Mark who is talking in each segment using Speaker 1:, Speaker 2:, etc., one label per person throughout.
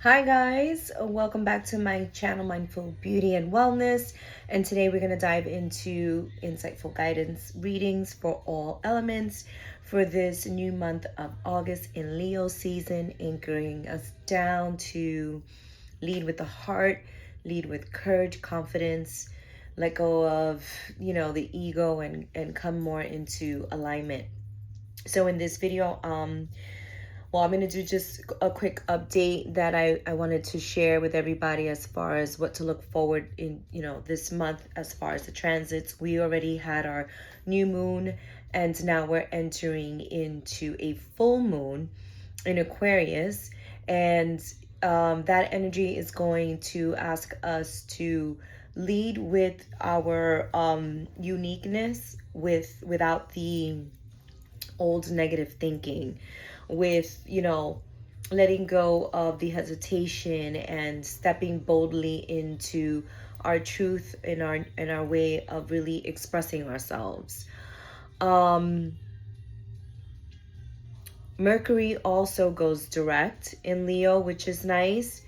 Speaker 1: Hi guys, welcome back to my channel Mindful Beauty and Wellness, and today we're going to dive into insightful guidance readings for all elements for this new month of August in Leo season, anchoring us down to lead with the heart, lead with courage, confidence, let go of the ego, and come more into alignment. So in this video, well, I'm going to do just a quick update that I wanted to share with everybody as far as what to look forward in, this month as far as the transits. We already had our new moon, and now we're entering into a full moon in Aquarius. And that energy is going to ask us to lead with our uniqueness, without the old negative thinking, with letting go of the hesitation and stepping boldly into our truth, in our way of really expressing ourselves. Mercury also goes direct in Leo, which is nice.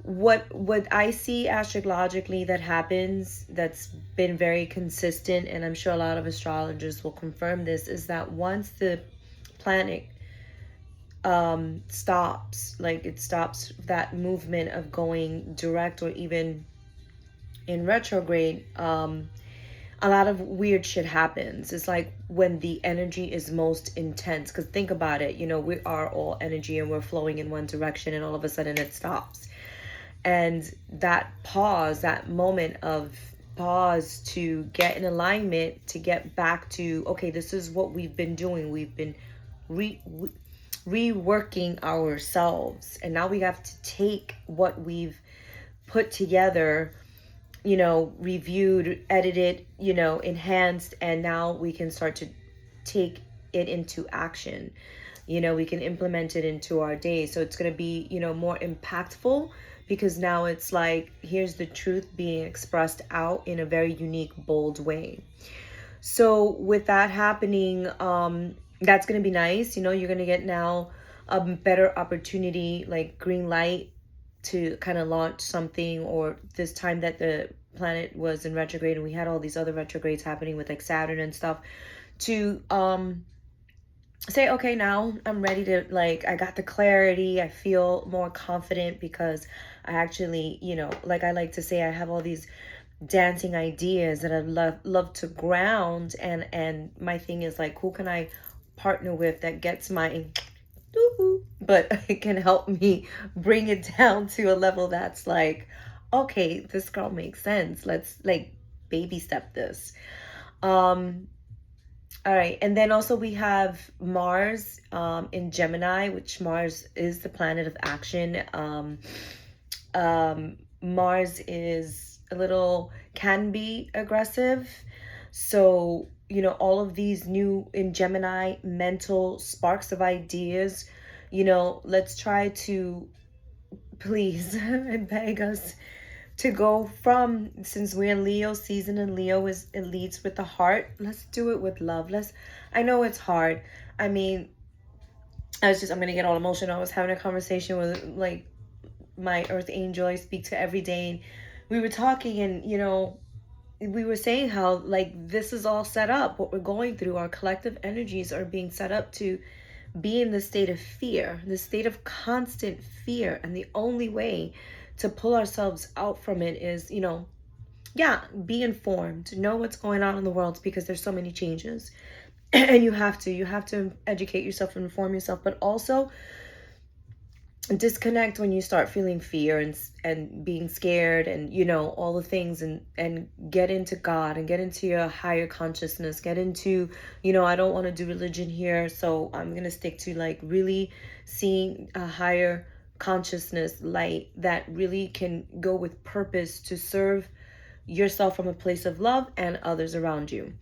Speaker 1: What I see astrologically that happens, that's been very consistent, and I'm sure a lot of astrologers will confirm this, is that once the planet stops, like it stops that movement of going direct or even in retrograde, a lot of weird shit happens. It's like when the energy is most intense, because think about it, we are all energy and we're flowing in one direction, and all of a sudden it stops. And that pause, that moment of pause to get in alignment, to get back to, okay, this is what we've been doing. We've been reworking ourselves, and now we have to take what we've put together, reviewed, edited, enhanced, and now we can start to take it into action. We can implement it into our day. So it's going to be, more impactful, because now it's like, here's the truth being expressed out in a very unique, bold way. So with that happening, that's going to be nice. You're going to get now a better opportunity, like green light, to kind of launch something. Or this time that the planet was in retrograde, and we had all these other retrogrades happening with like Saturn and stuff, to say, okay, now I'm ready to, like, I got the clarity, I feel more confident, because I actually, like I like to say, I have all these dancing ideas that I love to ground, and my thing is like, who can I partner with that gets my but it can help me bring it down to a level that's like, okay, this girl makes sense, let's like baby step this. All right, and then also we have Mars in Gemini, which Mars is the planet of action. Mars is can be aggressive. So, all of these new in Gemini mental sparks of ideas, let's try to, please, I beg us to go from, since we're in Leo season and Leo it leads with the heart, let's do it with love. I know it's hard. I mean, I'm gonna get all emotional. I was having a conversation with like my earth angel I speak to every day, and we were talking, and we were saying how, like, this is all set up, what we're going through, our collective energies are being set up to be in the state of fear, the state of constant fear. And the only way to pull ourselves out from it is, be informed, know what's going on in the world, because there's so many changes. And you have to educate yourself and inform yourself, but also disconnect when you start feeling fear and being scared, and all the things, and get into God, and get into your higher consciousness, get into, I don't want to do religion here, so I'm gonna stick to like really seeing a higher consciousness light that really can go with purpose to serve yourself from a place of love and others around you.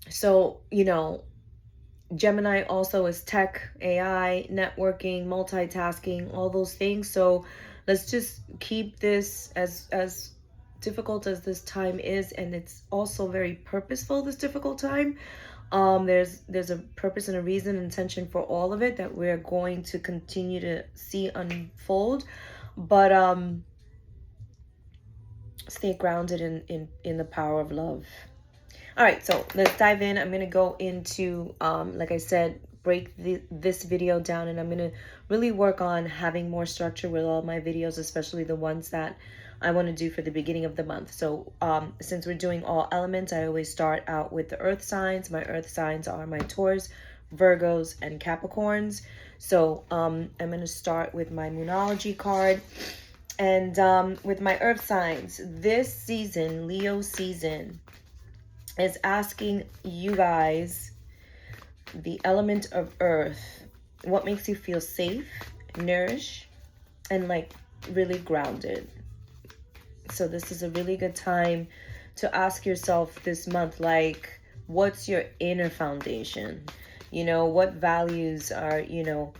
Speaker 1: So Gemini also is tech, AI, networking, multitasking, all those things. So let's just keep this, as difficult as this time is, and it's also very purposeful, this difficult time. There's a purpose and a reason, intention for all of it that we're going to continue to see unfold. But stay grounded in the power of love. All right, so let's dive in. I'm gonna go into like I said, break this video down, and I'm gonna really work on having more structure with all my videos, especially the ones that I want to do for the beginning of the month. So since we're doing all elements, I always start out with the earth signs. My earth signs are my Taurus, Virgos, and Capricorns. So I'm gonna start with my Moonology card. And with my earth signs, this season, Leo season, is asking you guys, the element of earth, what makes you feel safe, nourished, and like really grounded. So this is a really good time to ask yourself this month, like, what's your inner foundation? You know, what values are, you know,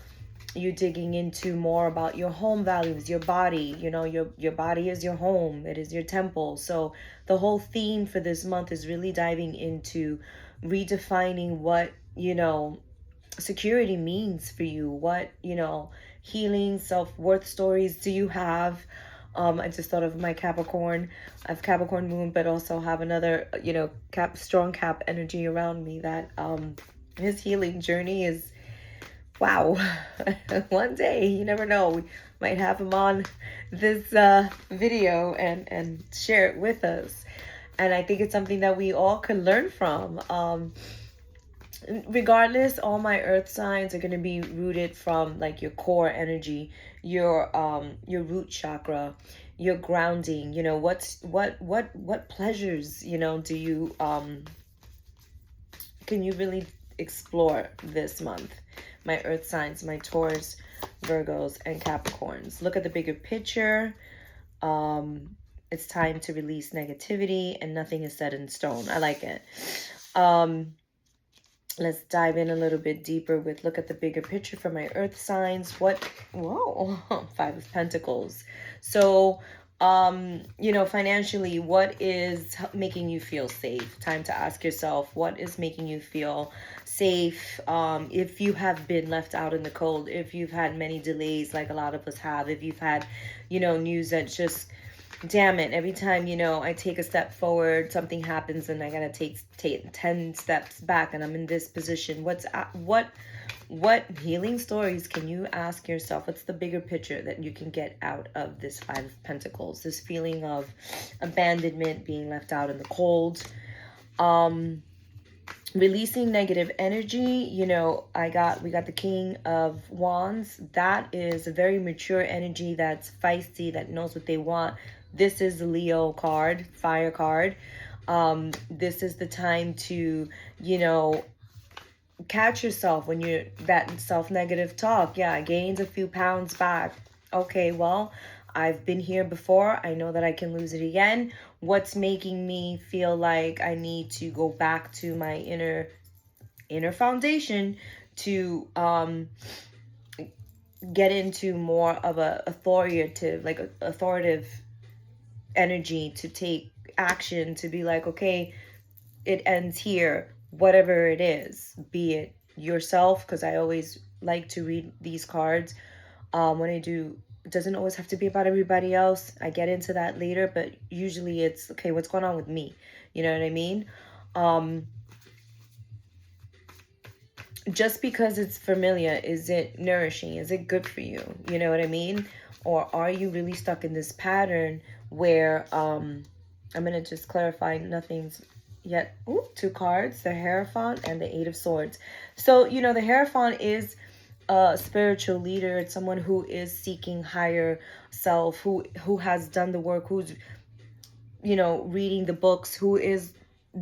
Speaker 1: you digging into more about your home values, your body. You know, your body is your home, it is your temple. So the whole theme for this month is really diving into redefining what, you know, security means for you. What, you know, healing, self-worth stories do you have? I just thought of my Capricorn. I have Capricorn moon, but also have another, you know, strong Cap energy around me that his healing journey is, wow. One day, you never know, we might have him on this video and share it with us. And I think it's something that we all could learn from. Regardless, all my earth signs are going to be rooted from like your core energy, your root chakra, your grounding. You know, what pleasures, you know, do you can you really explore this month? My earth signs, my Taurus, Virgos, and Capricorns. Look at the bigger picture. It's time to release negativity, and nothing is set in stone. I like it. Let's dive in a little bit deeper with look at the bigger picture for my earth signs. What, whoa, Five of Pentacles. So, you know, financially, what is making you feel safe? Time to ask yourself, what is making you feel safe? If you have been left out in the cold, if you've had many delays like a lot of us have, if you've had, you know, news that just, damn it, every time, you know, I take a step forward, something happens and I gotta take 10 steps back and I'm in this position. What healing stories can you ask yourself? What's the bigger picture that you can get out of this Five of Pentacles? This feeling of abandonment, being left out in the cold, releasing negative energy. You know, we got the King of Wands. That is a very mature energy that's feisty, that knows what they want. This is the Leo card, fire card. This is the time to, you know, catch yourself when you're that self-negative talk. Yeah, I gained a few pounds back. Okay, well, I've been here before. I know that I can lose it again. What's making me feel like I need to go back to my inner foundation to get into more of a authoritative energy, to take action, to be like, okay, it ends here, whatever it is, be it yourself, because I always like to read these cards when I do. It doesn't always have to be about everybody else. I get into that later, but usually it's, okay, what's going on with me? You know what I mean? Just because it's familiar, is it nourishing? Is it good for you? You know what I mean? Or are you really stuck in this pattern where, I'm going to just clarify, nothing's yet. Ooh, two cards, the Hierophant and the Eight of Swords. So, you know, the Hierophant is a spiritual leader. It's someone who is seeking higher self, who has done the work, who's, you know, reading the books, who is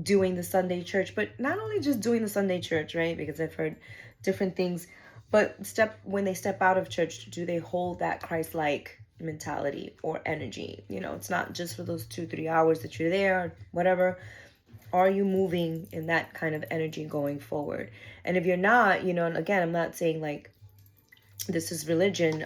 Speaker 1: doing the Sunday church. But not only just doing the Sunday church, right? Because I've heard different things. But when they step out of church, do they hold that Christ-like mentality or energy? You know, it's not just for those 2-3 hours that you're there, whatever. Are you moving in that kind of energy going forward? And if you're not, you know, and again, I'm not saying like this is religion.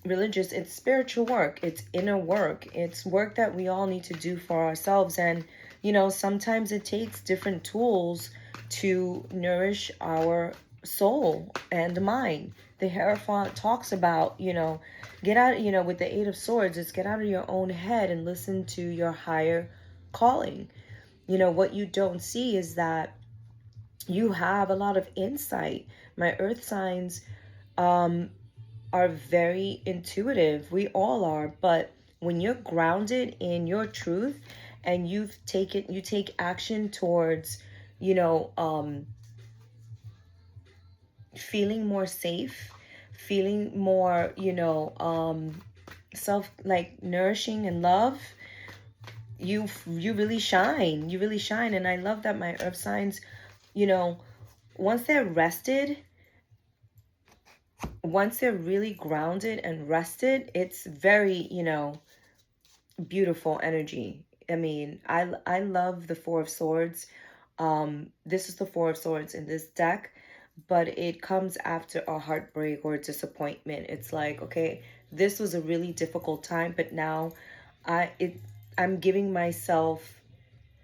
Speaker 1: Religious, it's spiritual work. It's inner work. It's work that we all need to do for ourselves. And, you know, sometimes it takes different tools to nourish our soul and mind. The Hierophant talks about, get out, with the Eight of Swords, it's get out of your own head and listen to your higher calling. What you don't see is that you have a lot of insight. My earth signs are very intuitive. We all are. But when you're grounded in your truth and you take action towards, feeling more safe, feeling more, self, like, nourishing and love, you really shine. You really shine. And I love that my earth signs, once they're rested, once they're really grounded and rested, it's very, beautiful energy. I mean, I love the Four of Swords. This is the Four of Swords in this deck, but it comes after a heartbreak or a disappointment. It's like, okay, this was a really difficult time, but now I'm giving myself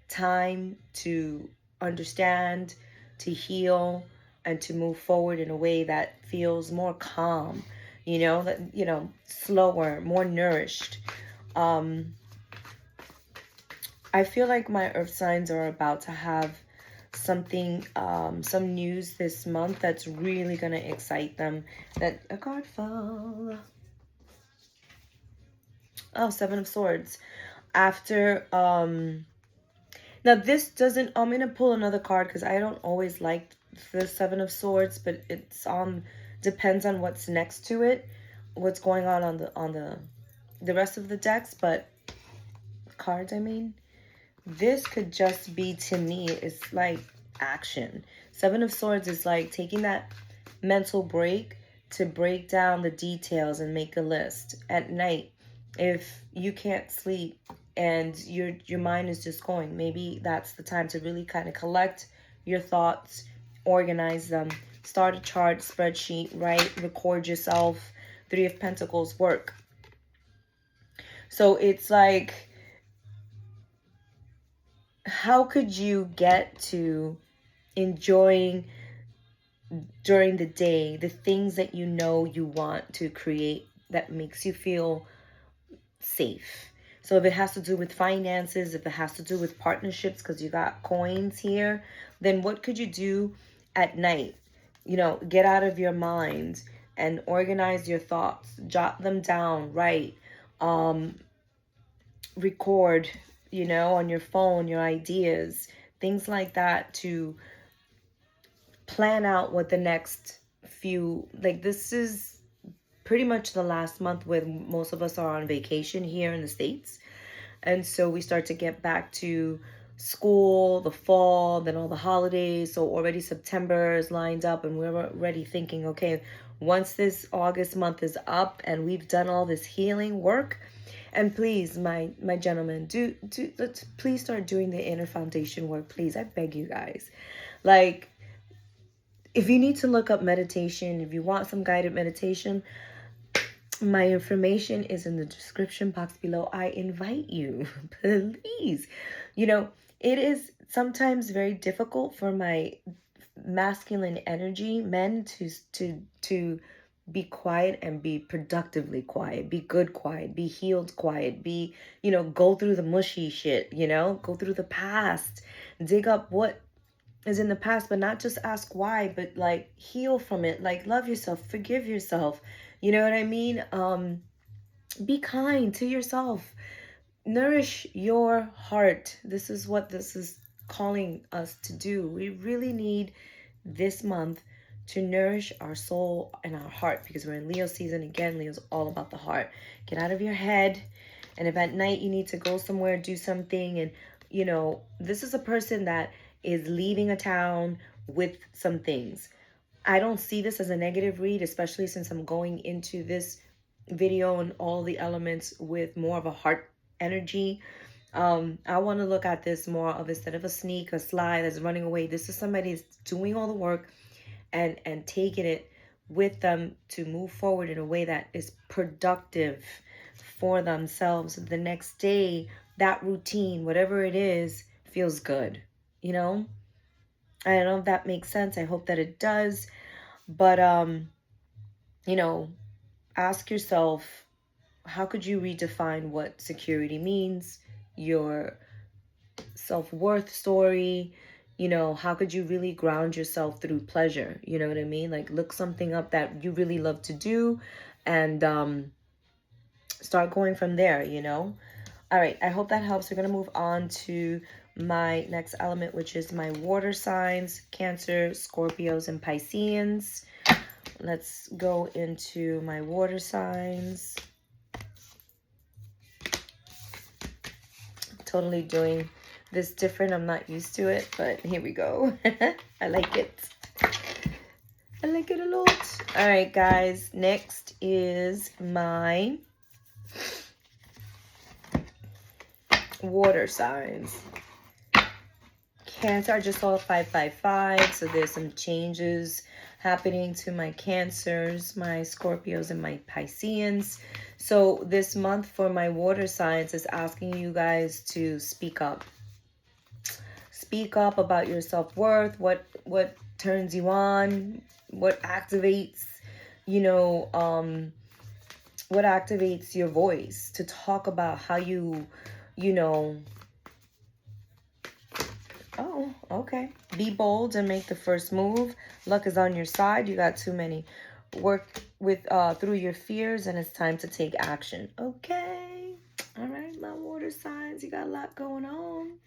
Speaker 1: time to understand, to heal, and to move forward in a way that feels more calm, slower, more nourished. I feel like my earth signs are about to have something, some news this month that's really going to excite them. That a card fell. Oh, Seven of Swords. After, now this doesn't, I'm going to pull another card because I don't always like the Seven of Swords, but it's depends on what's next to it, what's going on the rest of the decks, but cards, I mean. This could just be, to me, it's like action. Seven of Swords is like taking that mental break to break down the details and make a list at night. If you can't sleep and your mind is just going, maybe that's the time to really kind of collect your thoughts, organize them, start a chart, spreadsheet, write, record yourself. Three of Pentacles work. So it's like, how could you get to enjoying during the day the things that you want to create that makes you feel safe? So if it has to do with finances, if it has to do with partnerships, because you got coins here, then what could you do at night? Get out of your mind and organize your thoughts, jot them down, write, record, on your phone, your ideas, things like that, to plan out what the next few, like, this is pretty much the last month where most of us are on vacation here in the States. And so we start to get back to school, the fall, then all the holidays. So already September is lined up and we're already thinking, okay, once this August month is up and we've done all this healing work, and please, my gentlemen, let's please start doing the inner foundation work. Please, I beg you guys. Like, if you need to look up meditation, if you want some guided meditation, my information is in the description box below. I invite you, please. It is sometimes very difficult for my masculine energy men to be quiet and be productively quiet, be good quiet, be healed quiet, be, go through the mushy shit, go through the past, dig up what is in the past, but not just ask why, but like heal from it, like love yourself, forgive yourself. You know what I mean? Be kind to yourself. Nourish your heart. This is what this is calling us to do. We really need this month to nourish our soul and our heart, because we're in Leo season. Again, Leo's all about the heart. Get out of your head. And if at night you need to go somewhere, do something, and this is a person that is leaving a town with some things. I don't see this as a negative read, especially since I'm going into this video and all the elements with more of a heart energy. I want to look at this more of, instead of a sneak, a slide that's running away, this is somebody that's doing all the work and taking it with them to move forward in a way that is productive for themselves. The next day, that routine, whatever it is, feels good, I don't know if that makes sense. I hope that it does. But, you know, ask yourself, how could you redefine what security means, your self-worth story? You know, how could you really ground yourself through pleasure? You know what I mean? Like, look something up that you really love to do and start going from there, you know? All right, I hope that helps. We're going to move on to my next element, which is my water signs, Cancer, Scorpios, and Pisceans. Let's go into my water signs. Totally doing this different. I'm not used to it, but here we go. I like it. I like it a lot. All right, guys. Next is my water signs. Cancer, I just saw 555, so there's some changes happening to my Cancers, my Scorpios, and my Pisceans. So this month for my water signs is asking you guys to speak up. Speak up about your self-worth, what turns you on, what activates, you know, what activates your voice to talk about how you know. Oh, okay. Be bold and make the first move. Luck is on your side. You got too many. Work with through your fears, and it's time to take action. Okay. All right, my water signs. You got a lot going on.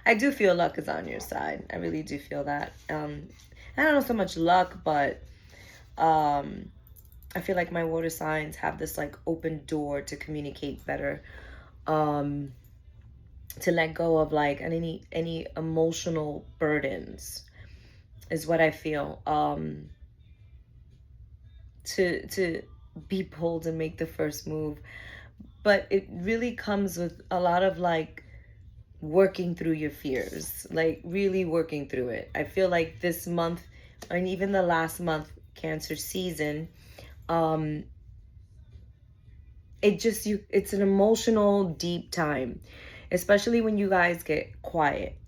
Speaker 1: I do feel luck is on your side. I really do feel that. I don't know so much luck, but I feel like my water signs have this like open door to communicate better. To let go of like any emotional burdens is what I feel. To be bold and make the first move. But it really comes with a lot of like working through your fears, like really working through it. I feel like this month, and even the last month, Cancer season, it's an emotional deep time, especially when you guys get quiet.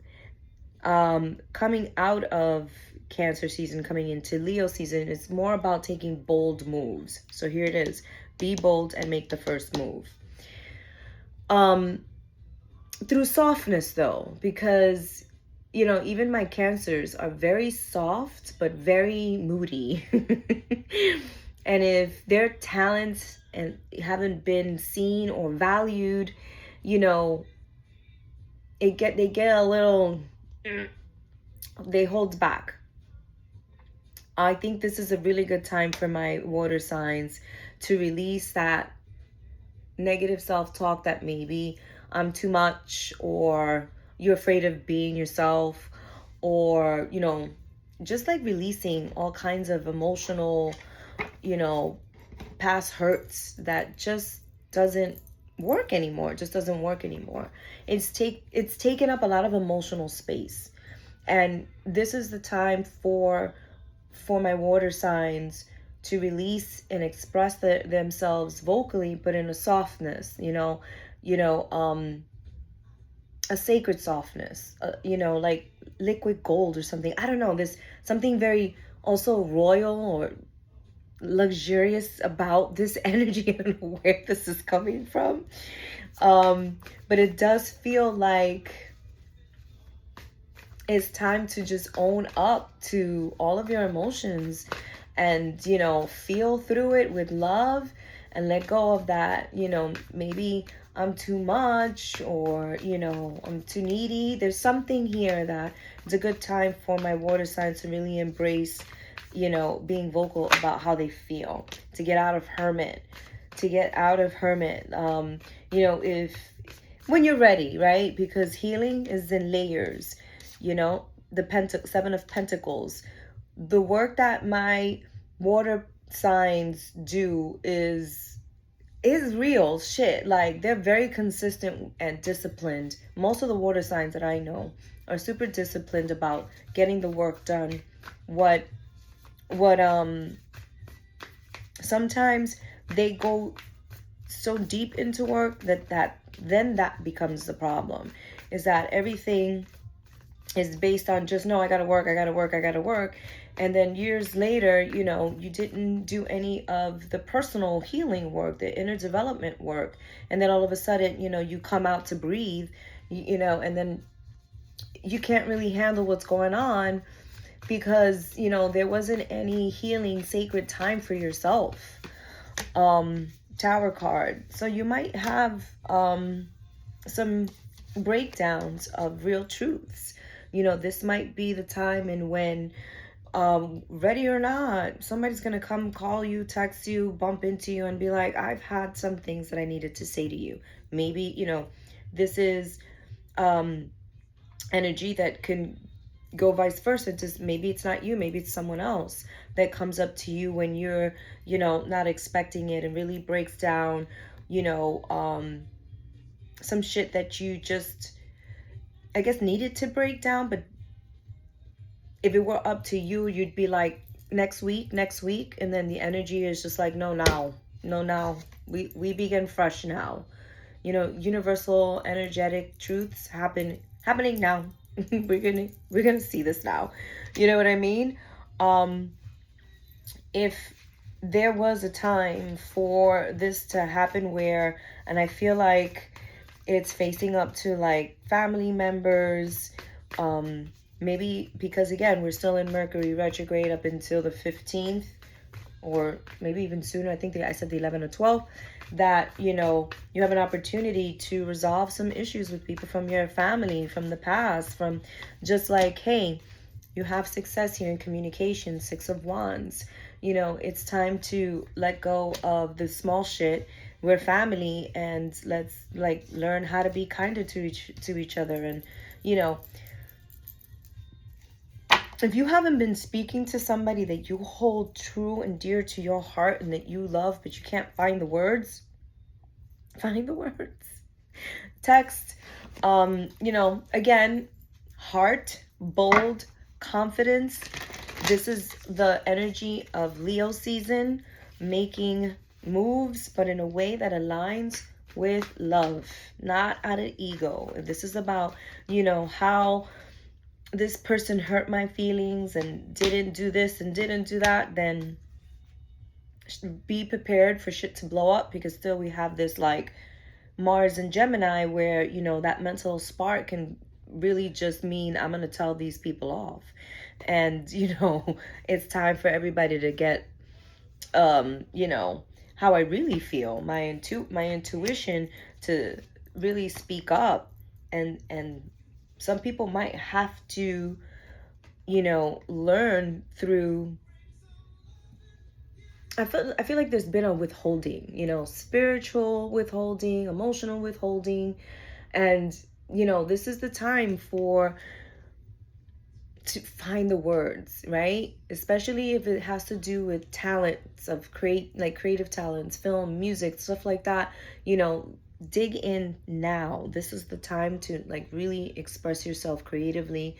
Speaker 1: Coming out of Cancer season, coming into Leo season, it's more about taking bold moves. So here it is. Be bold and make the first move. Through softness though, because, you know, even my Cancers are very soft, but very moody. And if their talents and haven't been seen or valued, you know, they get a little, they hold back. I think this is a really good time for my water signs to release that negative self-talk that maybe I'm too much, or you're afraid of being yourself, or, you know, just like releasing all kinds of emotional, you know, past hurts that just doesn't work anymore. It just doesn't work anymore. It's taken up a lot of emotional space. And this is the time for my water signs to release and express themselves vocally, but in a softness, a sacred softness, you know, like liquid gold or something. I don't know. There's something very also royal or luxurious about this energy. I don't know where this is coming from. But it does feel like it's time to just own up to all of your emotions and, you know, feel through it with love and let go of that, you know, maybe I'm too much, or, you know, I'm too needy. There's something here that it's a good time for my water signs to really embrace, you know, being vocal about how they feel, to get out of hermit, you know, when you're ready, right? Because healing is in layers, you know, the Seven of Pentacles. The work that my water signs do is real shit. Like, they're very consistent and disciplined. Most of the water signs that I know are super disciplined about getting the work done. Sometimes they go so deep into work that becomes the problem, is that everything is based on just, no, I gotta work, I gotta work, I gotta work. And then years later, you know, you didn't do any of the personal healing work, the inner development work. And then all of a sudden, you know, you come out to breathe, you know, and then you can't really handle what's going on because, you know, there wasn't any healing sacred time for yourself. Tower card. So you might have some breakdowns of real truths. You know, this might be the time and when, ready or not, somebody's gonna come call you, text you, bump into you, and be like, I've had some things that I needed to say to you. Maybe, you know, this is energy that can go vice versa. Just maybe it's not you, maybe it's someone else that comes up to you when you're, you know, not expecting it, and really breaks down, you know, some shit that you just, I guess, needed to break down. But if it were up to you, you'd be like, next week, and then the energy is just like, no, now, we begin fresh now. You know, universal energetic truths happening now. we're gonna see this now. You know what I mean? If there was a time for this to happen where, and I feel like it's facing up to like family members, maybe because again, we're still in Mercury retrograde up until the 15th, or maybe even sooner. I think I said the 11th or 12th, that, you know, you have an opportunity to resolve some issues with people from your family, from the past, from just like, hey, you have success here in communication, 6 of Wands. You know, it's time to let go of the small shit. We're family, and let's like learn how to be kinder to each other. And, you know, if you haven't been speaking to somebody that you hold true and dear to your heart and that you love, but you can't find the words, text, you know, again, heart, bold, confidence. This is the energy of Leo season, making moves, but in a way that aligns with love, not out of ego. If this is about, you know, how this person hurt my feelings and didn't do this and didn't do that, then be prepared for shit to blow up, because still we have this like Mars and Gemini where, you know, that mental spark can really just mean I'm gonna tell these people off. And, you know, it's time for everybody to get you know, how I really feel, my intuition to really speak up. And some people might have to, you know, learn through, I feel like there's been a withholding, you know, spiritual withholding, emotional withholding. And, you know, this is the time to find the words, right? Especially if it has to do with talents of creative talents, film, music, stuff like that. You know, dig in now. This is the time to like really express yourself creatively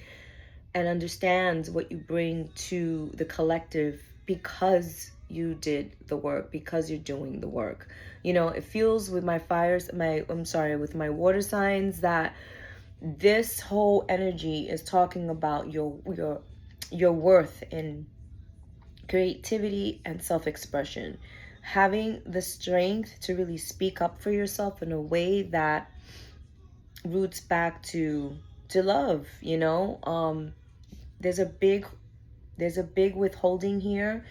Speaker 1: and understand what you bring to the collective, because you did the work, because you're doing the work. You know, it feels with my with my water signs that this whole energy is talking about your worth in creativity and self-expression, having the strength to really speak up for yourself in a way that roots back to love. You know, there's a big withholding here,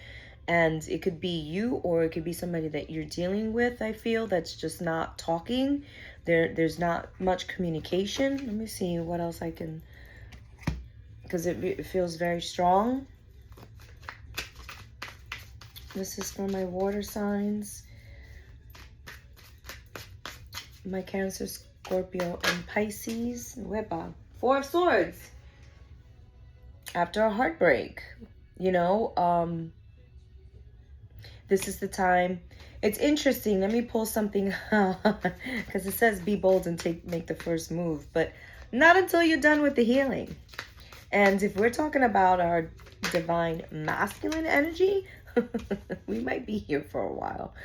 Speaker 1: and it could be you, or it could be somebody that you're dealing with, I feel, that's just not talking. There's not much communication. Let me see what else I can, because it feels very strong. This is for my water signs, my Cancer, Scorpio, and Pisces. Wepa. 4 of Swords. After a heartbreak, you know, this is the time. It's interesting. Let me pull something because it says be bold and make the first move, but not until you're done with the healing. And if we're talking about our divine masculine energy, we might be here for a while.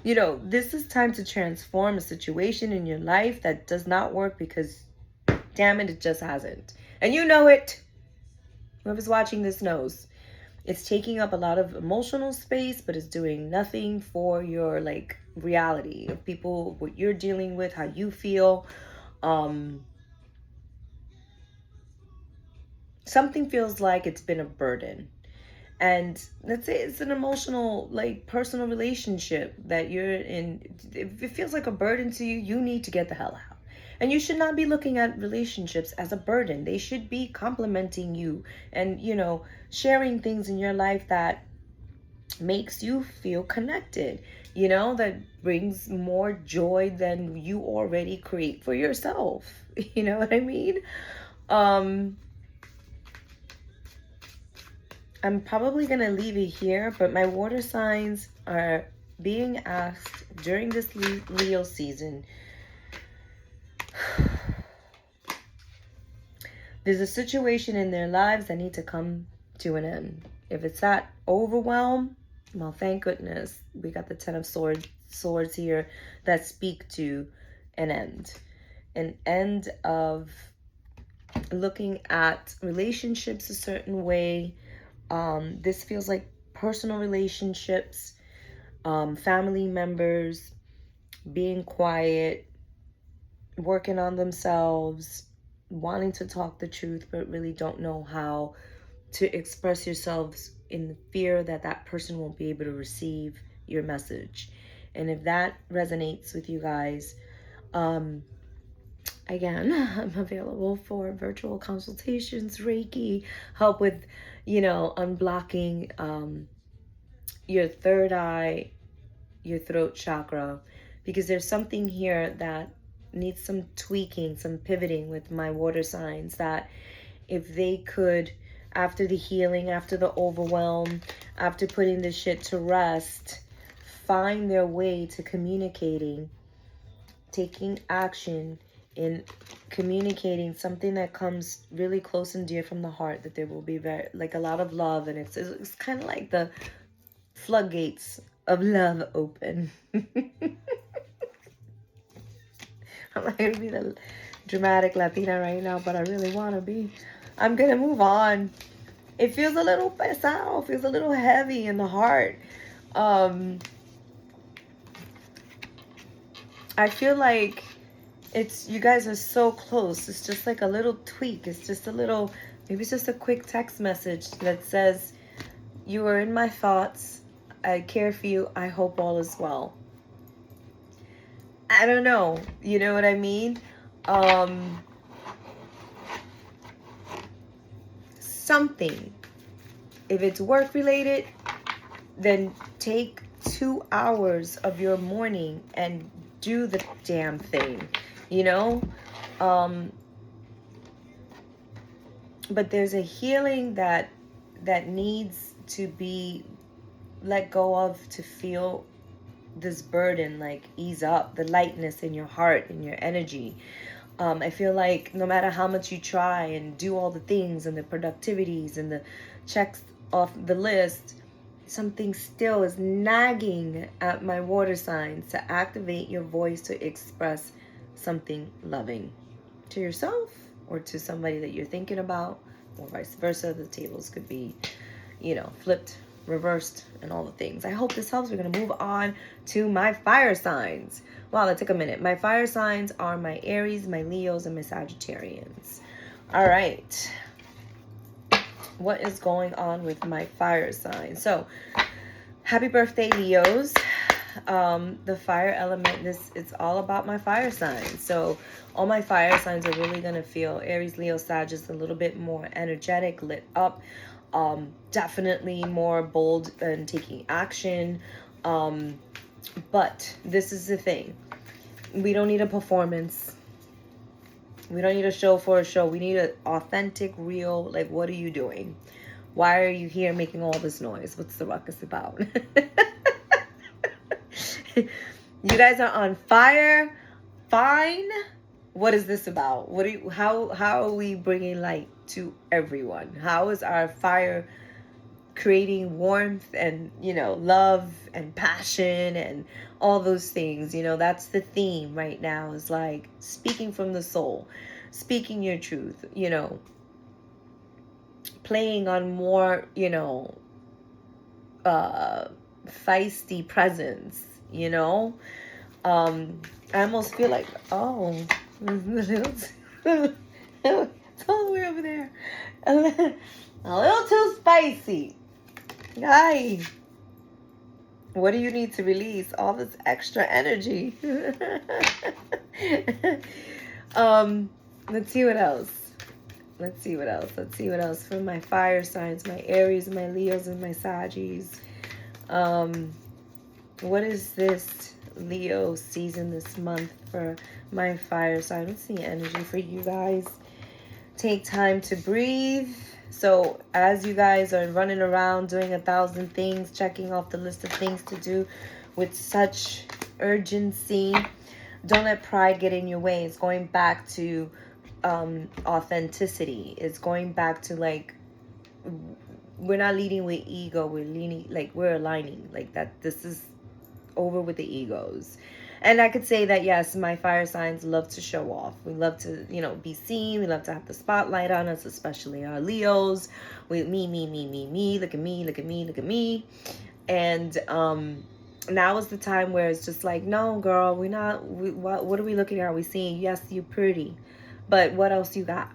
Speaker 1: You know, this is time to transform a situation in your life that does not work because, damn it, it just hasn't. And you know it. Whoever's watching this knows. It's taking up a lot of emotional space, but it's doing nothing for your like reality of people, what you're dealing with, how you feel. Something feels like it's been a burden. And let's say it's an emotional, like personal relationship that you're in. If it feels like a burden to you, you need to get the hell out. And you should not be looking at relationships as a burden. They should be complimenting you and, you know, sharing things in your life that makes you feel connected, you know, that brings more joy than you already create for yourself. You know what I mean? I'm probably going to leave it here, but my water signs are being asked during this Leo season. There's a situation in their lives that need to come to an end. If it's that overwhelm, well, thank goodness we got the Ten of Swords here that speak to an end of looking at relationships a certain way. This feels like personal relationships, family members being quiet, working on themselves, wanting to talk the truth, but really don't know how to express yourselves in the fear that that person won't be able to receive your message. And if that resonates with you guys, again, I'm available for virtual consultations, Reiki, help with, you know, unblocking your third eye, your throat chakra, because there's something here that needs some tweaking, some pivoting with my water signs, that if they could, after the healing, after the overwhelm, after putting this shit to rest, find their way to communicating, taking action in communicating something that comes really close and dear from the heart, that there will be very, like, a lot of love, and it's kind of like the floodgates of love open. I'm not gonna be the dramatic Latina right now, but I really want to be. I'm gonna move on. It feels a little pesado, feels a little heavy in the heart. I feel like you guys are so close. It's just like a little tweak. It's just a little, maybe it's just a quick text message that says, you are in my thoughts. I care for you. I hope all is well. I don't know. You know what I mean? Something. If it's work related, then take 2 hours of your morning and do the damn thing, you know? But there's a healing that needs to be let go of, to feel this burden like ease up, the lightness in your heart and your energy. I feel like no matter how much you try and do all the things and the productivities and the checks off the list, something still is nagging at my water signs to activate your voice to express something loving to yourself or to somebody that you're thinking about, or vice versa. The tables could be, you know, flipped, reversed, and all the things. I hope this helps. We're going to move on to my fire signs. Wow, that took a minute. My fire signs are my Aries, my Leos, and my Sagittarians. All right. What is going on with my fire signs? So, happy birthday, Leos. The fire element, it's all about my fire signs. So all my fire signs are really going to feel, Aries, Leo, Sag, is a little bit more energetic, lit up, definitely more bold and taking action. But this is the thing. We don't need a performance. We don't need a show for a show. We need an authentic, real, like, what are you doing? Why are you here making all this noise? What's the ruckus about? You guys are on fire. Fine. What is this about? How are we bringing light to everyone? How is our fire creating warmth and, you know, love and passion and all those things? You know, that's the theme right now, is like speaking from the soul, speaking your truth, you know, playing on more, feisty presence, I almost feel like, oh, it's all the way over there. A little too spicy. Guy, what do you need to release? All this extra energy. Let's see what else. Let's see what else for my fire signs, my Aries, my Leos, and my Saggies. What is this Leo season this month for my fire sign? What's the energy for you guys? Take time to breathe. So as you guys are running around doing 1,000 things, checking off the list of things to do with such urgency, don't let pride get in your way. It's going back to authenticity. It's going back to, like, we're not leading with ego. We're aligning. Like that. This is over with the egos. And I could say that, yes, my fire signs love to show off. We love to, be seen. We love to have the spotlight on us, especially our Leos. With me. Look at me, look at me, look at me. And now is the time where it's just like, no, girl, what are we looking at? Are we seeing, yes, you're pretty, but what else you got?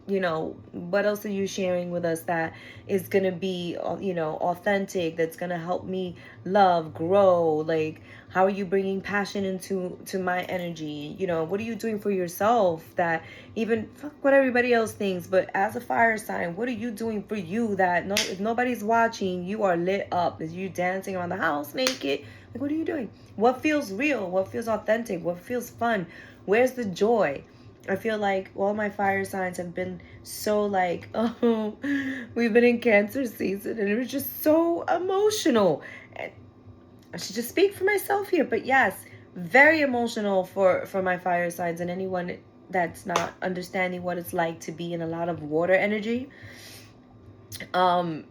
Speaker 1: What else are you sharing with us that is going to be, authentic, that's going to help me love, grow? Like, how are you bringing passion into my energy? What are you doing for yourself that even fuck what everybody else thinks, but as a fire sign, what are you doing for you that if nobody's watching, you are lit up? Is you dancing around the house naked? Like, what are you doing? What feels real? What feels authentic? What feels fun? Where's the joy? I feel like all my fire signs have been so like, oh, we've been in Cancer season and it was just so emotional. And I should just speak for myself here, but yes, very emotional for my fire signs and anyone that's not understanding what it's like to be in a lot of water energy. Now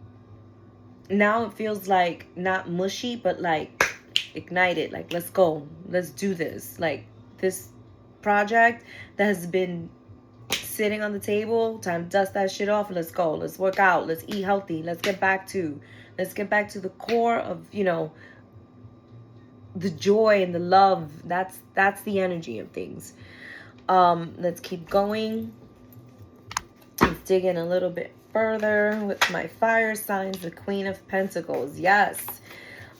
Speaker 1: it feels like not mushy, but like ignited. Like, let's go, let's do this. Like this project that has been sitting on the table, time to dust that shit off. Let's go, let's work out, let's eat healthy, let's get back to the core of the joy and the love. That's the energy of things. Let's keep going. Let's dig in a little bit further with my fire signs. The Queen of Pentacles. Yes,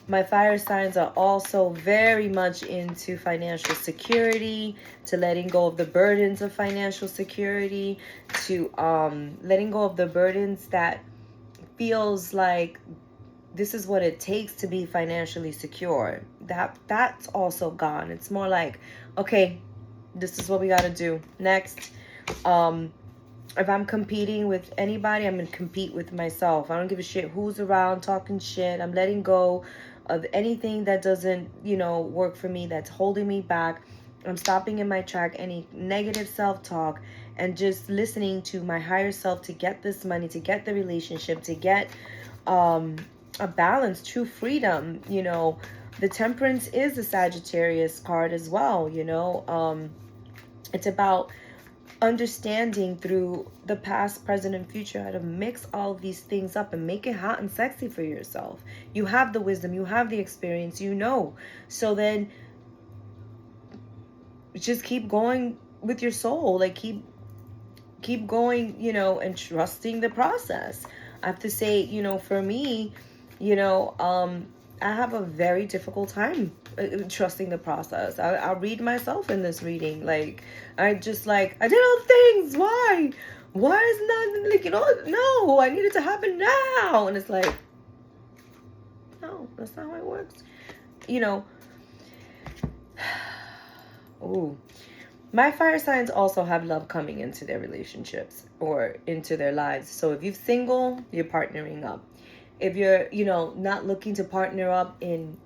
Speaker 1: my fire signs are also very much into financial security, to letting go of the burdens of financial security, to letting go of the burdens that feels like this is what it takes to be financially secure. That's also gone. It's more like, okay, this is what we got to do next. If I'm competing with anybody, I'm going to compete with myself. I don't give a shit who's around talking shit. I'm letting go of anything that doesn't, work for me, that's holding me back. I'm stopping in my track any negative self-talk and just listening to my higher self to get this money, to get the relationship, to get a balance, true freedom. The Temperance is a Sagittarius card as well. It's about understanding through the past, present, and future how to mix all of these things up and make it hot and sexy for yourself. You have the wisdom, you have the experience, so then just keep going with your soul. Like, keep going, and trusting the process. I have to say, for me, I have a very difficult time trusting the process. I'll read myself in this reading. Like, I did all the things. Why is not, no, I need it to happen now. And it's like, no, that's not how it works. Ooh. My fire signs also have love coming into their relationships or into their lives. So if you're single, you're partnering up. If you're, not looking to partner up in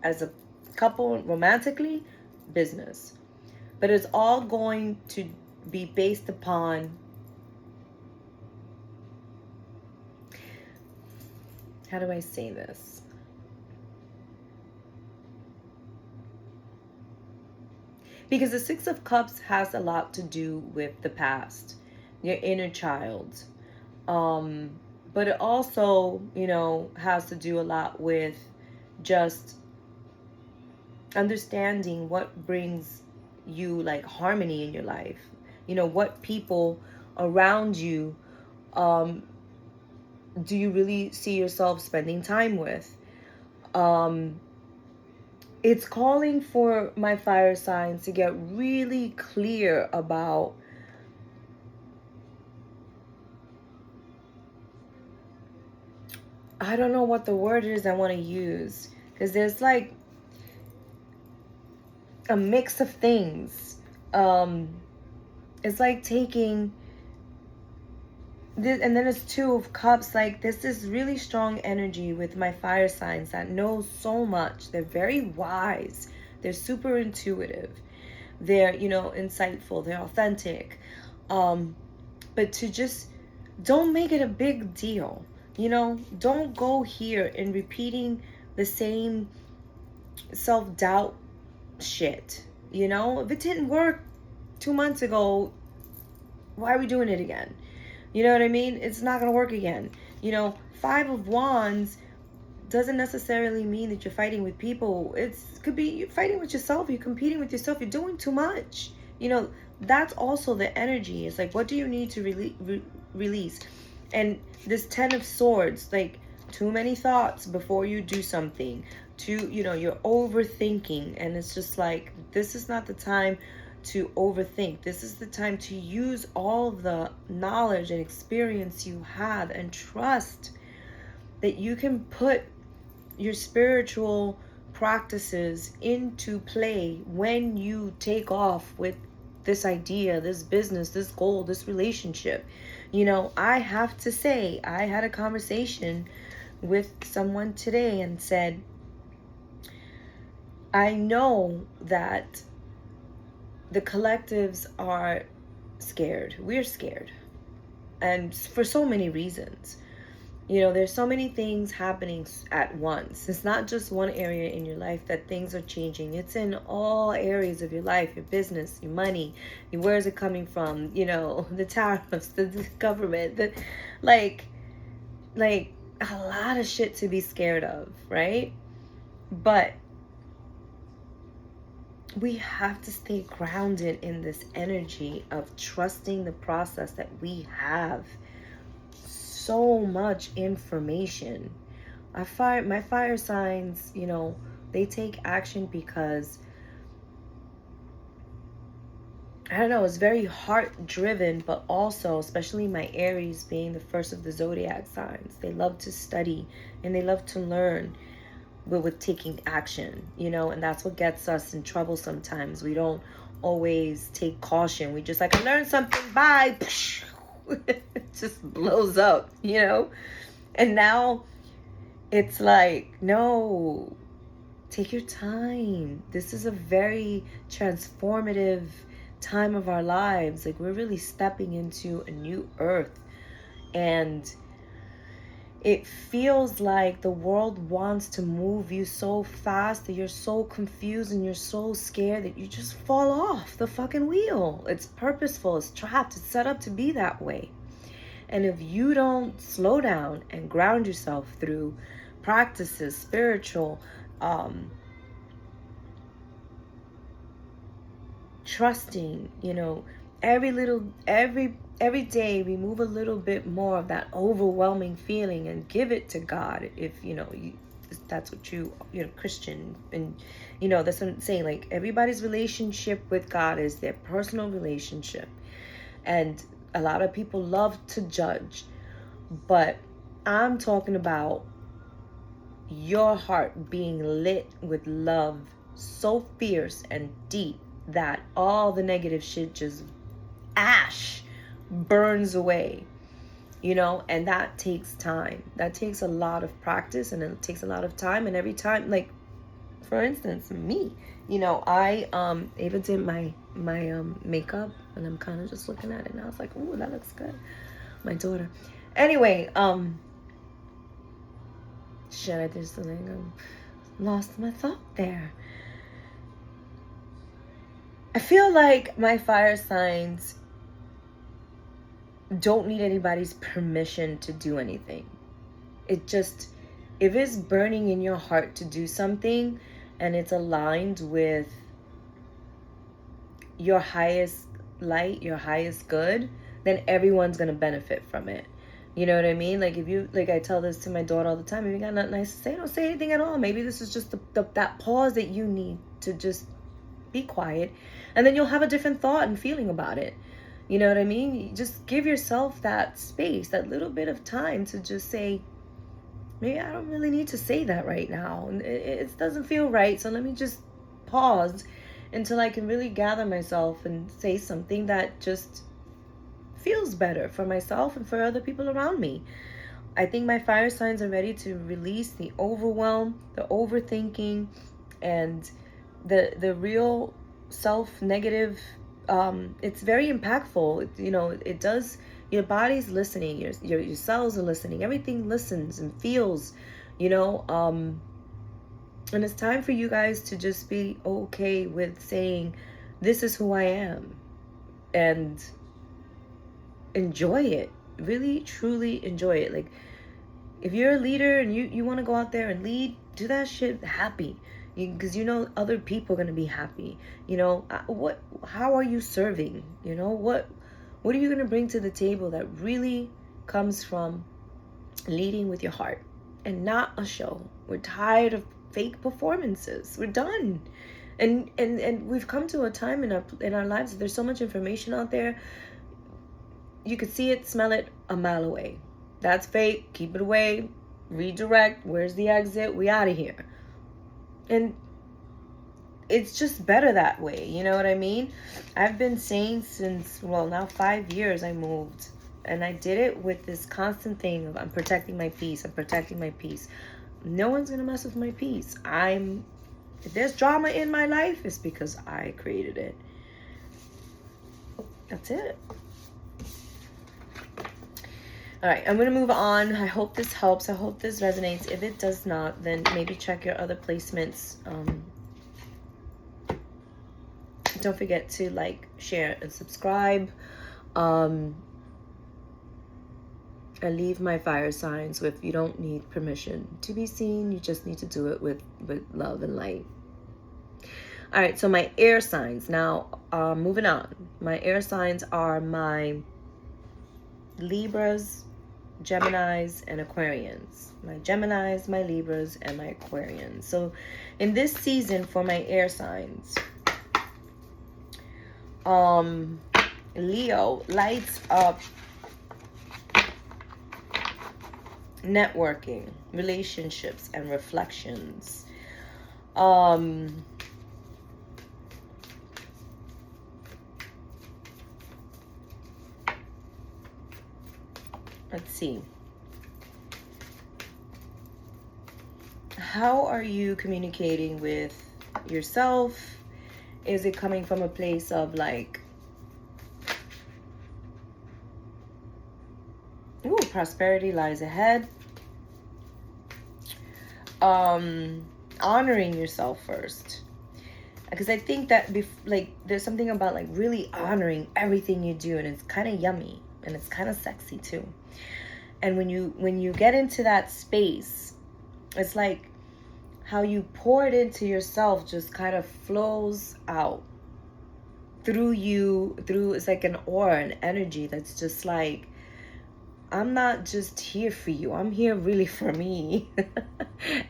Speaker 1: as a couple romantically, business. But it's all going to be based upon how do I say this? Because the Six of Cups has a lot to do with the past, your inner child. But it also, has to do a lot with just understanding what brings you like harmony in your life. What people around you do you really see yourself spending time with? It's calling for my fire signs to get really clear about I don't know what the word is I want to use, because there's like a mix of things. It's like taking this, and then it's Two of Cups. Like, this is really strong energy with my fire signs that know so much. They're very wise. They're super intuitive. They're, insightful. They're authentic. But to just don't make it a big deal. Don't go here in repeating the same self-doubt shit. If it didn't work 2 months ago, why are we doing it again? You know what I mean? It's not gonna work again. Five of Wands doesn't necessarily mean that you're fighting with people. Could be you're fighting with yourself. You're competing with yourself. You're doing too much. That's also the energy. It's like, what do you need to release? And this Ten of Swords, like, too many thoughts before you do something. You're overthinking, and it's just like, this is not the time to overthink. This is the time to use all the knowledge and experience you have and trust that you can put your spiritual practices into play when you take off with this idea, this business, this goal, this relationship. I have to say, I had a conversation with someone today and said, I know that the collectives are scared. We're scared. And for so many reasons. There's so many things happening at once. It's not just one area in your life that things are changing. It's in all areas of your life, your business, your money, where is it coming from? The tariffs, the government, like a lot of shit to be scared of, right? But we have to stay grounded in this energy of trusting the process that we have. So much information. My fire signs, they take action because, I don't know, it's very heart driven, but also, especially my Aries being the first of the zodiac signs, they love to study and they love to learn, but with taking action, and that's what gets us in trouble sometimes. We don't always take caution. We just like, I learned something, bye. It just blows up, and now it's like, no, take your time. This is a very transformative time of our lives. Like, we're really stepping into a new earth, and it feels like the world wants to move you so fast that you're so confused and you're so scared that you just fall off the fucking wheel. It's purposeful, it's trapped, it's set up to be that way. And if you don't slow down and ground yourself through practices, spiritual, trusting, every day remove a little bit more of that overwhelming feeling and give it to God. If that's what you're Christian, and that's what I'm saying. Like, everybody's relationship with God is their personal relationship, and a lot of people love to judge, but I'm talking about your heart being lit with love so fierce and deep that all the negative shit just ash burns away, and that takes time. That takes a lot of practice, and it takes a lot of time. And every time, like, for instance, me, I even did my makeup, and I'm kind of just looking at it and I was like, ooh, that looks good. My daughter. Anyway, shit, I just lost my thought there. I feel like my fire signs don't need anybody's permission to do anything. It just, if it's burning in your heart to do something and it's aligned with your highest light, your highest good, then everyone's going to benefit from it. You know what I mean? Like, if you, like, I tell this to my daughter all the time, if you got nothing nice to say, don't say anything at all. Maybe this is just that pause that you need to just be quiet, and then you'll have a different thought and feeling about it. You know what I mean? You just give yourself that space, that little bit of time to just say, maybe I don't really need to say that right now. It doesn't feel right, so let me just pause until I can really gather myself and say something that just feels better for myself and for other people around me. I think my fire signs are ready to release the overwhelm, the overthinking, and the real self-negative. It's very impactful. You know, it does. Your body's listening. Your cells are listening. Everything listens and feels. You know, and it's time for you guys to just be okay with saying, "This is who I am," and enjoy it. Really, truly enjoy it. Like, if you're a leader and you want to go out there and lead, do that shit happy. Because you know other people are going to be happy. You know, how are you serving? You know, what are you going to bring to the table that really comes from leading with your heart and not a show? We're tired of fake performances. We're done. And we've come to a time in our lives that there's so much information out there. You could see it, smell it a mile away. That's fake. Keep it away. Redirect. Where's the exit? We out of here. And it's just better that way. You know what I mean? I've been saying since, well, now 5 years I moved. And I did it with this constant thing of I'm protecting my peace. I'm protecting my peace. No one's going to mess with my peace. If there's drama in my life, it's because I created it. That's it. All right, I'm going to move on. I hope this helps. I hope this resonates. If it does not, then maybe check your other placements. Don't forget to like, share, and subscribe. I leave my fire signs with, you don't need permission to be seen. You just need to do it with love and light. All right, so my air signs. Now, moving on. My air signs are my Libras, Geminis, and Aquarians. My Geminis, my Libras, and my Aquarians. So in this season for my air signs, Leo lights up networking, relationships, and reflections. Let's see. How are you communicating with yourself? Is it coming from a place of like, ooh, prosperity lies ahead? Honoring yourself first. Because I think that there's something about like really honoring everything you do, and it's kind of yummy and it's kind of sexy too. And when you get into that space, it's like how you pour it into yourself just kind of flows out through you, it's like an aura, an energy that's just like, I'm not just here for you, I'm here really for me.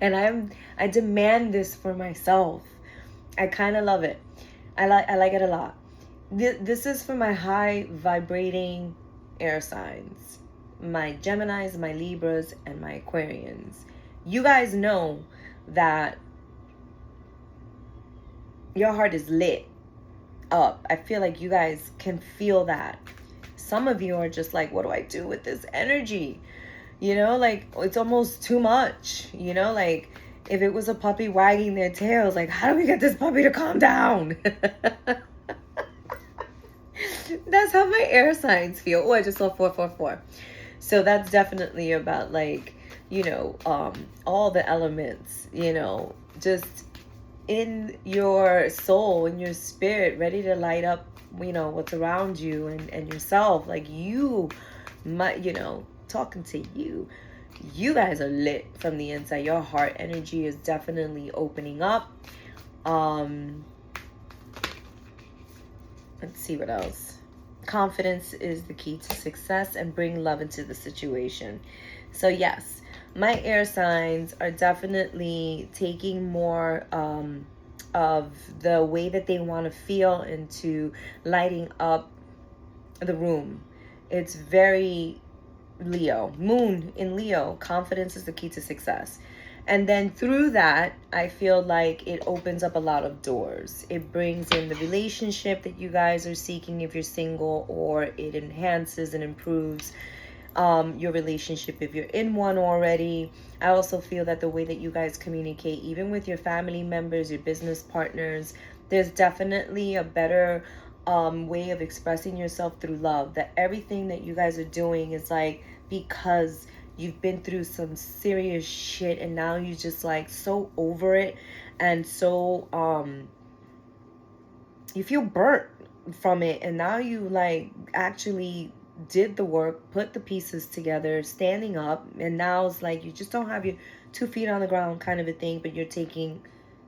Speaker 1: And I demand this for myself. I kind of love it. I like it a lot. This is for my high vibrating air signs, my Geminis, my Libras, and my Aquarians. You guys know that your heart is lit up. I feel like you guys can feel that. Some of you are just like, what do I do with this energy? You know, like, it's almost too much. You know, like, if it was a puppy wagging their tails, like, how do we get this puppy to calm down? That's how my air signs feel. Oh, I just saw 444. So that's definitely about, like, you know, all the elements, you know, just in your soul, in your spirit, ready to light up, what's around you and yourself. Like you might, talking to you. You guys are lit from the inside. Your heart energy is definitely opening up. Let's see what else. Confidence is the key to success, and bring love into the situation. So yes, my air signs are definitely taking more of the way that they want to feel into lighting up the room. It's very Leo. Moon in Leo. Confidence is the key to success. And then through that, I feel like it opens up a lot of doors. It brings in the relationship that you guys are seeking if you're single, or it enhances and improves your relationship if you're in one already. I also feel that the way that you guys communicate, even with your family members, your business partners, there's definitely a better way of expressing yourself through love. That everything that you guys are doing is like because you've been through some serious shit and now you just like so over it, and so you feel burnt from it, and now you like actually did the work, put the pieces together, standing up, and now it's like you just don't have your 2 feet on the ground kind of a thing, but you're taking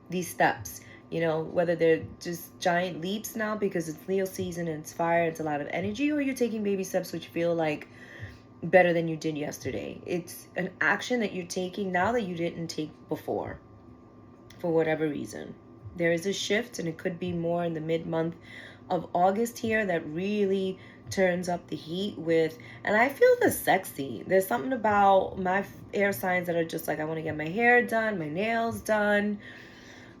Speaker 1: these steps, whether they're just giant leaps now because it's Leo season and it's fire, it's a lot of energy, or you're taking baby steps which feel like better than you did yesterday. It's an action that you're taking now that you didn't take before for whatever reason. There is a shift, and it could be more in the mid-month of August here that really turns up the heat with, and I feel the sexy. There's something about my air signs that are just like, I want to get my hair done, my nails done.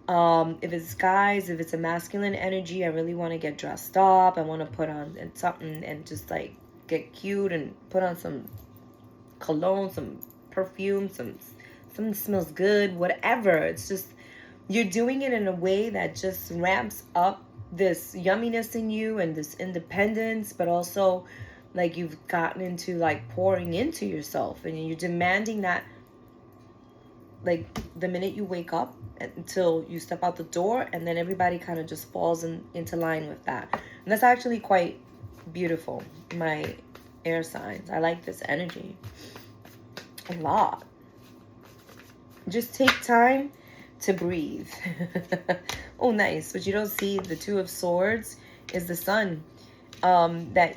Speaker 1: If it's guys, if it's a masculine energy, I really want to get dressed up. I want to put on something and just like get cute and put on some cologne, some perfume, something smells good, whatever. It's just, you're doing it in a way that just ramps up this yumminess in you and this independence, but also like you've gotten into like pouring into yourself, and you're demanding that like the minute you wake up until you step out the door, and then everybody kind of just falls into line with that. And that's actually quite beautiful, my air signs. I like this energy a lot. Just take time to breathe. Oh, nice. But you don't see the 2 of Swords is the sun. That,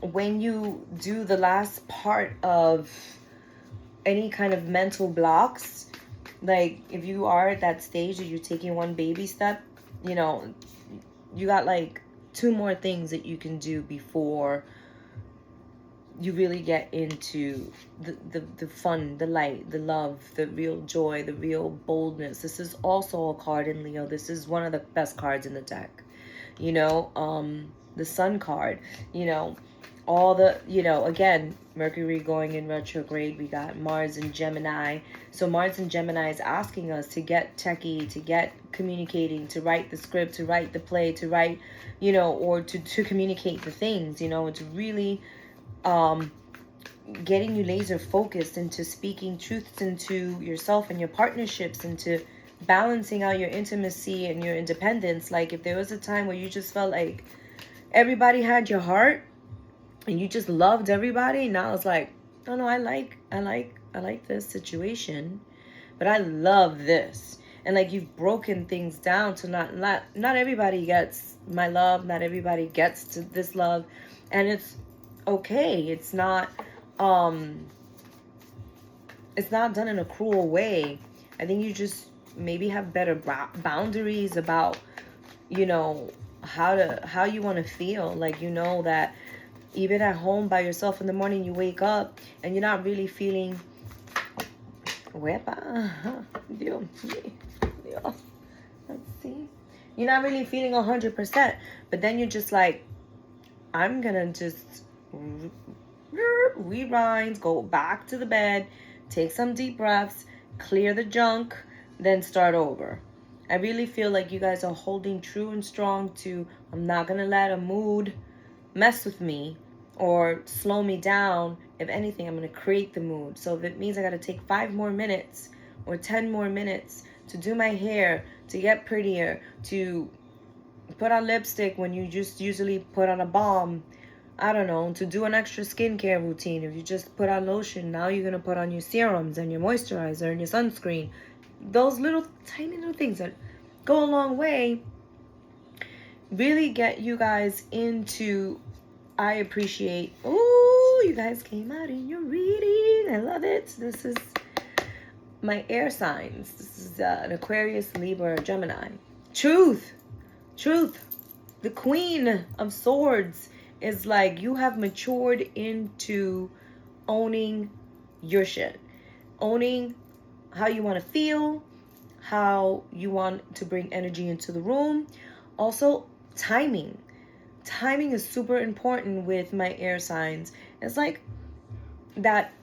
Speaker 1: when you do the last part of any kind of mental blocks, like if you are at that stage that you're taking one baby step, you got like 2 more things that you can do before you really get into the fun, the light, the love, the real joy, the real boldness. This is also a card in Leo. This is one of the best cards in the deck. The Sun card, all the, again, Mercury going in retrograde. We got Mars and Gemini. So Mars and Gemini is asking us to get techie, to get communicating, to write the script, to write the play, to write, or to communicate the things, it's really getting you laser focused into speaking truths into yourself and your partnerships, into balancing out your intimacy and your independence. Like if there was a time where you just felt like everybody had your heart and you just loved everybody, now it's like, oh no, I like this situation, but I love this. And like you've broken things down to not everybody gets my love, not everybody gets to this love, and it's okay. It's not done in a cruel way. I think you just maybe have better boundaries about how you want to feel. Like that even at home by yourself in the morning, you wake up and you're not really feeling Dios. Let's see, you're not really feeling 100%, but then you're just like, I'm gonna just rewind, go back to the bed, take some deep breaths, clear the junk, then start over. I really feel like you guys are holding true and strong to, I'm not gonna let a mood mess with me or slow me down. If anything, I'm gonna create the mood. So if it means I gotta take 5 more minutes or 10 more minutes to do my hair, to get prettier, to put on lipstick when you just usually put on a balm. I don't know, to do an extra skincare routine. If you just put on lotion, now you're going to put on your serums and your moisturizer and your sunscreen. Those little tiny little things that go a long way really get you guys into, I appreciate. Oh, you guys came out in your reading. I love it. This is my air signs. This is an Aquarius, Libra, Gemini. Truth. The Queen of Swords is like, you have matured into owning your shit, owning how you want to feel, how you want to bring energy into the room. Also, timing is super important with my air signs. It's like that,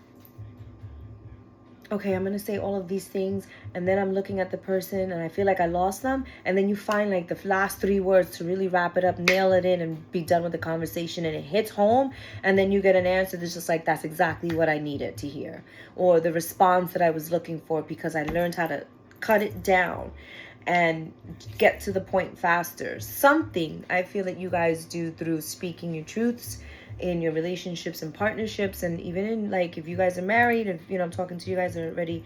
Speaker 1: okay, I'm going to say all of these things, and then I'm looking at the person and I feel like I lost them. And then you find like the last 3 words to really wrap it up, nail it in, and be done with the conversation, and it hits home. And then you get an answer that's just like, that's exactly what I needed to hear. Or the response that I was looking for, because I learned how to cut it down and get to the point faster. Something I feel that you guys do through speaking your truths in your relationships and partnerships, and even in, like, if you guys are married, if I'm talking to you guys that are already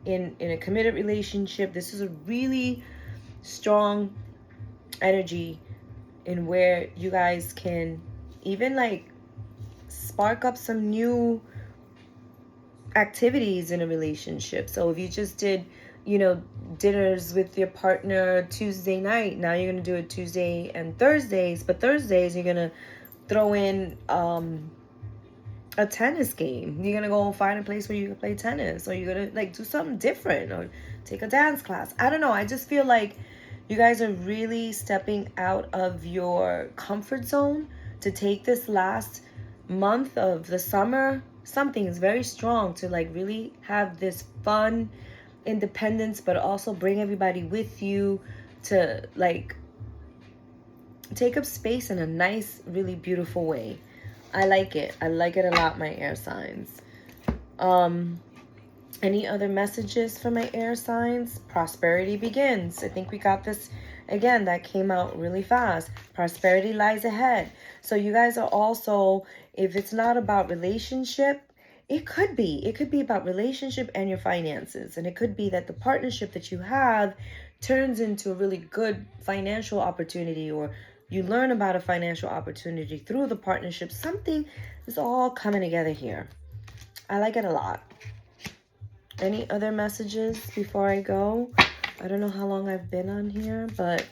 Speaker 1: in a committed relationship, this is a really strong energy in where you guys can even like spark up some new activities in a relationship. So if you just did dinners with your partner Tuesday night, now you're gonna do it Tuesday and Thursdays, but Thursdays you're gonna throw in a tennis game. You're gonna go find a place where you can play tennis, or you're gonna like do something different, or take a dance class. I don't know, I just feel like you guys are really stepping out of your comfort zone to take this last month of the summer. Something is very strong to like really have this fun independence, but also bring everybody with you to like take up space in a nice, really beautiful way. I like it. I like it a lot, my air signs. Any other messages for my air signs? Prosperity begins. I think we got this again. That came out really fast. Prosperity lies ahead. So you guys are also, if it's not about relationship, it could be about relationship and your finances. And it could be that the partnership that you have turns into a really good financial opportunity, or you learn about a financial opportunity through the partnership. Something is all coming together here. I like it a lot. Any other messages before I go? I don't know how long I've been on here, but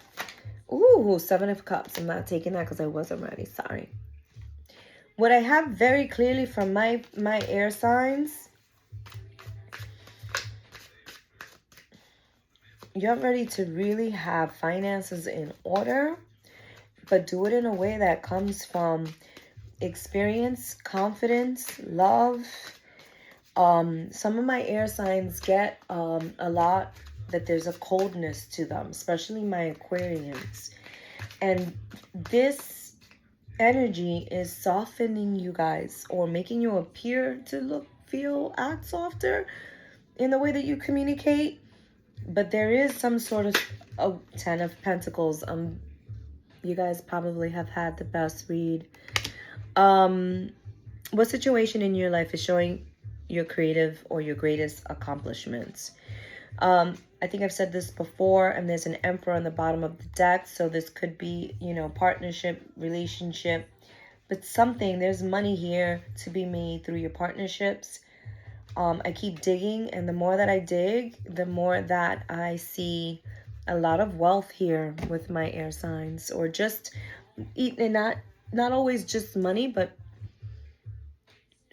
Speaker 1: ooh, 7 of Cups. I'm not taking that because I wasn't ready. Sorry. What I have very clearly from my air signs, you're ready to really have finances in order, but do it in a way that comes from experience, confidence, love. Some of my air signs get a lot that there's a coldness to them, especially my Aquarians. And this energy is softening you guys, or making you appear to look, feel, act softer in the way that you communicate. But there is some sort of 10 of Pentacles. You guys probably have had the best read. What situation in your life is showing your creative or your greatest accomplishments? I think I've said this before, and there's an Emperor on the bottom of the deck. So this could be, partnership, relationship, but something, there's money here to be made through your partnerships. I keep digging, and the more that I dig, the more that I see a lot of wealth here with my air signs, or just not always just money, but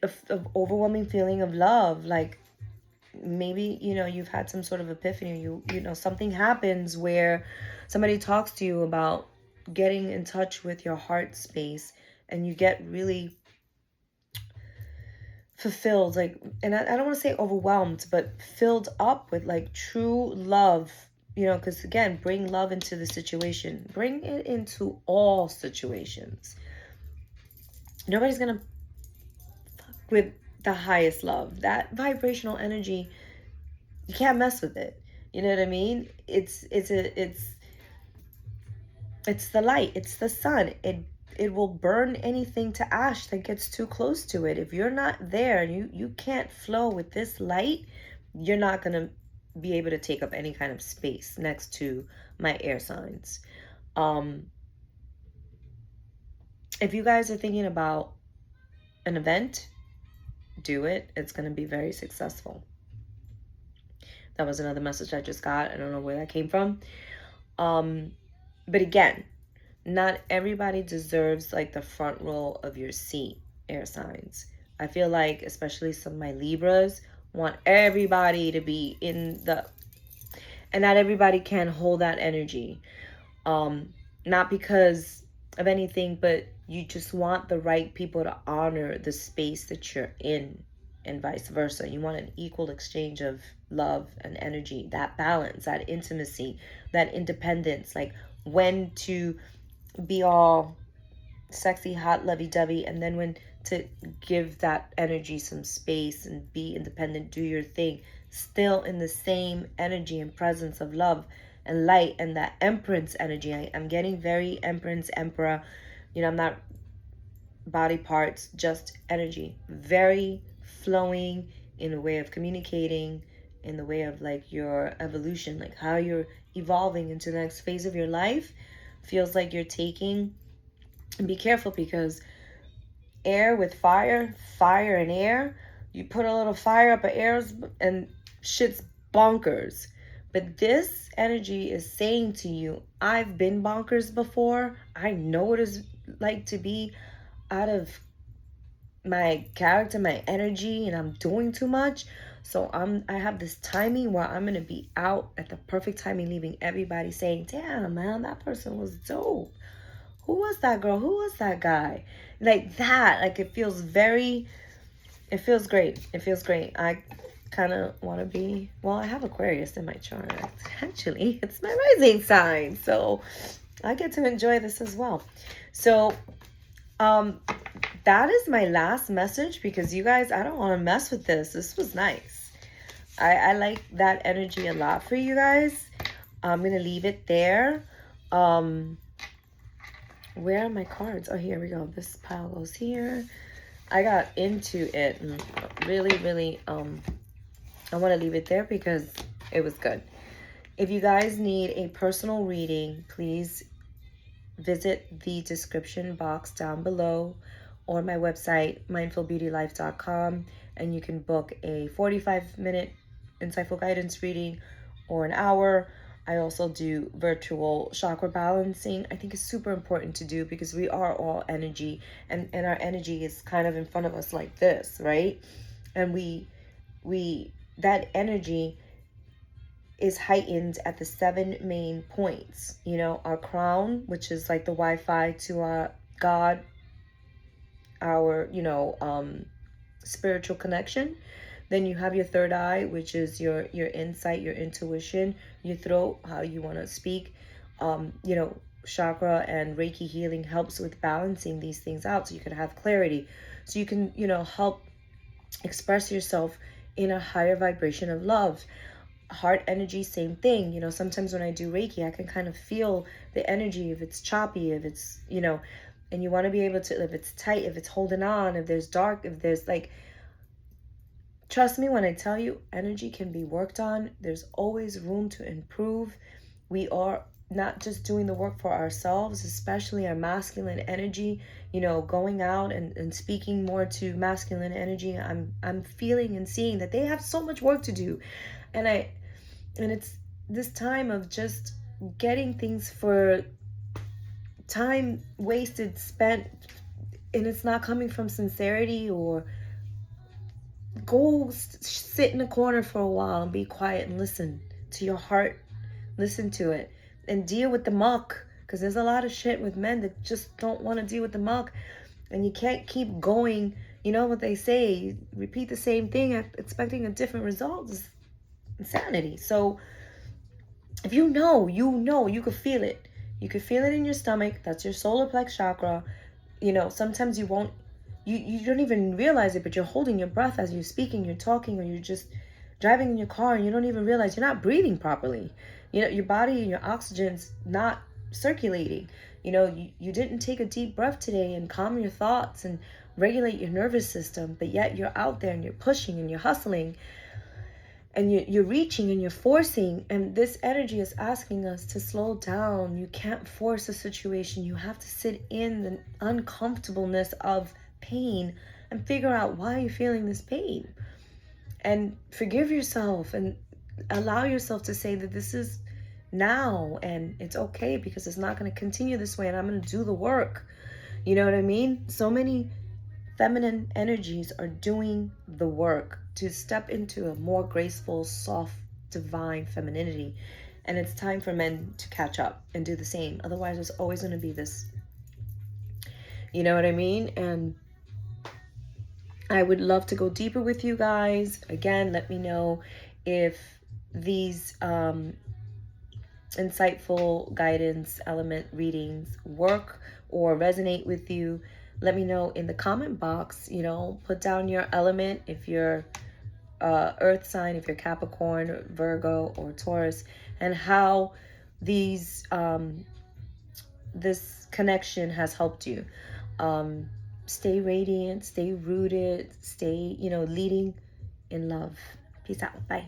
Speaker 1: a overwhelming feeling of love. Like maybe you've had some sort of epiphany, you know something happens where somebody talks to you about getting in touch with your heart space, and you get really fulfilled, like, and I don't want to say overwhelmed, but filled up with like true love, because again, bring love into the situation, bring it into all situations. Nobody's gonna fuck with the highest love. That vibrational energy, you can't mess with it. You know what I mean? It's the light. It's the sun. It will burn anything to ash that gets too close to it. If you're not there and you can't flow with this light, you're not going to be able to take up any kind of space next to my air signs. If you guys are thinking about an event, do it. It's going to be very successful. That was another message I just got. I don't know where that came from. But again, not everybody deserves like the front row of your seat, air signs. I feel like especially some of my Libras want everybody to be in the, and not everybody can hold that energy. Not because of anything, but you just want the right people to honor the space that you're in, and vice versa. You want an equal exchange of love and energy, that balance, that intimacy, that independence, like when to be all sexy, hot, lovey-dovey, and then when to give that energy some space and be independent, do your thing, still in the same energy and presence of love and light and that Empress energy. I'm getting very Empress, Emperor. You know, I'm not body parts, just energy. Very flowing in a way of communicating, in the way of like your evolution, like how you're evolving into the next phase of your life. Feels like you're taking, and be careful because air with fire, fire and air, you put a little fire up at air and shit's bonkers. But this energy is saying to you, I've been bonkers before. I know what it's like to be out of my character, my energy, and I'm doing too much. So I have this timing where I'm going to be out at the perfect timing, leaving everybody saying, damn, man, that person was dope. Who was that girl? Who was that guy? Like that. Like it feels great. It feels great. I kind of want to be, well, I have Aquarius in my chart. Actually, it's my rising sign. So I get to enjoy this as well. So, that is my last message because you guys, I don't want to mess with this. This was nice. I like that energy a lot for you guys. I'm going to leave it there. Where are my cards? Oh, here we go. This pile goes here. I got into it and really, I want to leave it there because it was good. If you guys need a personal reading, please visit the description box down below or my website, mindfulbeautylife.com, and you can book a 45-minute insightful guidance reading or an hour. I also do virtual chakra balancing. I think it's super important to do because we are all energy, and our energy is kind of in front of us like this, right? And that energy is heightened at the 7 main points. You know, our crown, which is like the Wi-Fi to our God, our, spiritual connection. Then you have your third eye, which is your insight, your intuition, your throat, how you want to speak. Chakra and Reiki healing helps with balancing these things out so you can have clarity. So you can, help express yourself in a higher vibration of love. Heart energy, same thing. Sometimes when I do Reiki, I can kind of feel the energy, if it's choppy, if it's, and you want to be able to, if it's tight, if it's holding on, if there's dark, if there's like, trust me when I tell you, energy can be worked on. There's always room to improve. We are not just doing the work for ourselves, especially our masculine energy, going out and speaking more to masculine energy. I'm feeling and seeing that they have so much work to do. And it's this time of just getting things for time wasted, spent, and it's not coming from sincerity. Or go sit in a corner for a while and be quiet and listen to your heart. Listen to it and deal with the muck, because there's a lot of shit with men that just don't want to deal with the muck, and you can't keep going. You know what they say, repeat the same thing expecting a different result is insanity. So if you could feel it. You could feel it in your stomach. That's your solar plex chakra. Sometimes you don't even realize it, but you're holding your breath as you're speaking, you're talking, or you're just driving in your car and you don't even realize you're not breathing properly. You know, your body and your oxygen's not circulating. You know, you didn't take a deep breath today and calm your thoughts and regulate your nervous system, but yet you're out there and you're pushing and you're hustling and you're reaching and you're forcing, and this energy is asking us to slow down. You can't force a situation. You have to sit in the uncomfortableness of pain and figure out why you're feeling this pain, and forgive yourself and allow yourself to say that this is now and it's okay, because it's not going to continue this way, and I'm going to do the work. You know what I mean? So many feminine energies are doing the work to step into a more graceful, soft, divine femininity. And it's time for men to catch up and do the same. Otherwise, there's always going to be this, you know what I mean? And I would love to go deeper with you guys. Again, let me know if these insightful guidance element readings work or resonate with you. Let me know in the comment box. You know, put down your element, if you're earth sign, if you're Capricorn, Virgo, or Taurus, and how these this connection has helped you. Stay radiant, stay rooted, stay, you know, leading in love. Peace out. Bye.